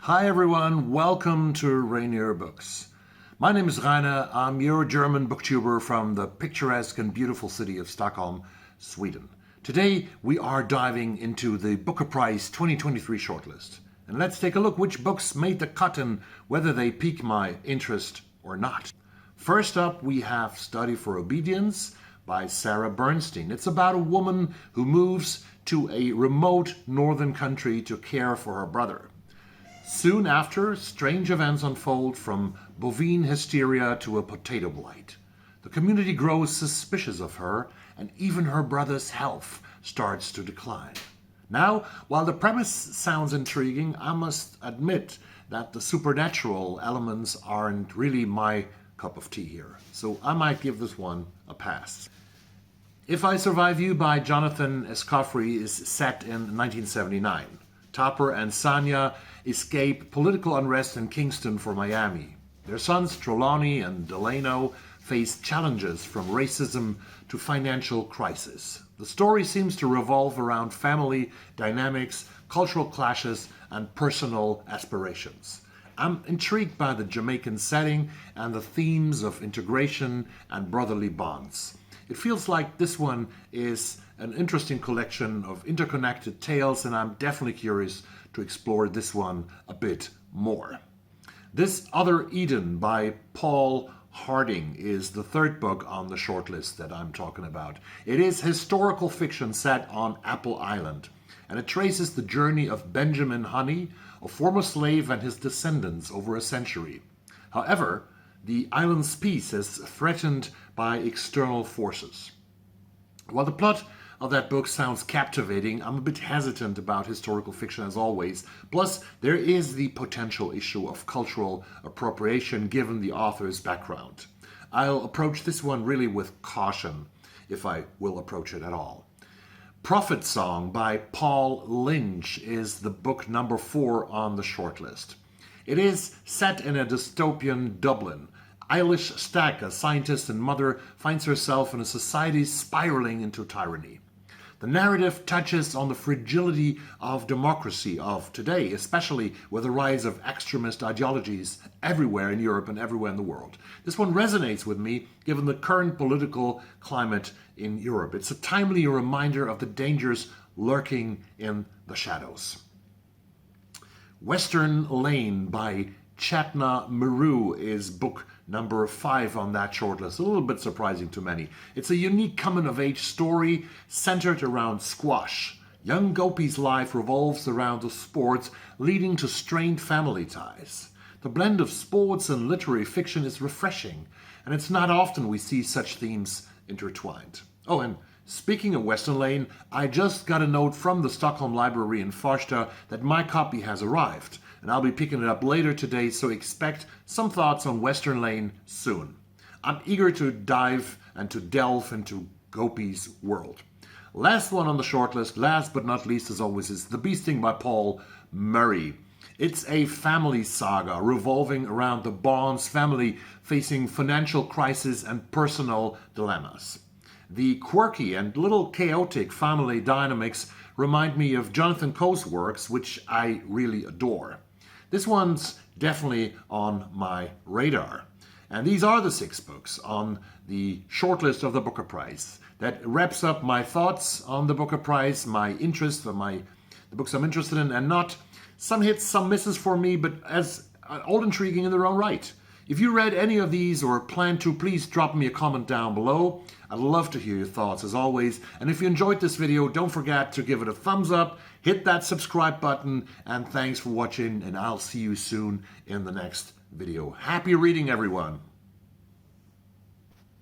Hi everyone, welcome to Rainier Books. My name is Rainer, I'm your German booktuber from the picturesque and beautiful city of Stockholm, Sweden. Today we are diving into the Booker Prize 2023 shortlist. And let's take a look which books made the cut and whether they pique my interest or not. First up we have Study for Obedience by Sarah Bernstein. It's about a woman who moves to a remote northern country to care for her brother. Soon after, strange events unfold from bovine hysteria to a potato blight. The community grows suspicious of her, and even her brother's health starts to decline. Now, while the premise sounds intriguing, I must admit that the supernatural elements aren't really my cup of tea here, so I might give this one a pass. If I Survive You by Jonathan Escoffery is set in 1979. Topper and Sanya escape political unrest in Kingston for Miami. Their sons Trelawney and Delano face challenges from racism to financial crisis. The story seems to revolve around family dynamics, cultural clashes, and personal aspirations. I'm intrigued by the Jamaican setting and the themes of integration and brotherly bonds. It feels like this one is an interesting collection of interconnected tales, and I'm definitely curious to explore this one a bit more. This Other Eden by Paul Harding is the third book on the shortlist that I'm talking about. It is historical fiction set on Apple Island, and it traces the journey of Benjamin Honey, a former slave, and his descendants over a century. However, the island's peace is threatened by external forces. While the plot of that book sounds captivating, I'm a bit hesitant about historical fiction as always. Plus, there is the potential issue of cultural appropriation given the author's background. I'll approach this one really with caution, if I will approach it at all. Prophet Song by Paul Lynch is the book number 4 on the shortlist. It is set in a dystopian Dublin. Eilish Stack, a scientist and mother, finds herself in a society spiraling into tyranny. The narrative touches on the fragility of democracy of today, especially with the rise of extremist ideologies everywhere in Europe and everywhere in the world. This one resonates with me given the current political climate in Europe. It's a timely reminder of the dangers lurking in the shadows. Western Lane by Chetna Maroo is book number 5 on that shortlist. A little bit surprising to many. It's a unique coming-of-age story centered around squash. Young Gopi's life revolves around the sports, leading to strained family ties. The blend of sports and literary fiction is refreshing, and it's not often we see such themes intertwined. Oh, and speaking of Western Lane, I just got a note from the Stockholm Library in Farsta that my copy has arrived, and I'll be picking it up later today, so expect some thoughts on Western Lane soon. I'm eager to dive and to delve into Gopi's world. Last one on the shortlist, last but not least as always, is The Bee Sting by Paul Murray. It's a family saga revolving around the Barnes family facing financial crisis and personal dilemmas. The quirky and little chaotic family dynamics remind me of Jonathan Coe's works, which I really adore. This one's definitely on my radar. And these are the 6 books on the shortlist of the Booker Prize. That wraps up my thoughts on the Booker Prize, my interest, the books I'm interested in and not. Some hits, some misses for me, but as all intriguing in their own right. If you read any of these or plan to, please drop me a comment down below. I'd love to hear your thoughts as always. And if you enjoyed this video, don't forget to give it a thumbs up, hit that subscribe button, and thanks for watching, and I'll see you soon in the next video. Happy reading, everyone.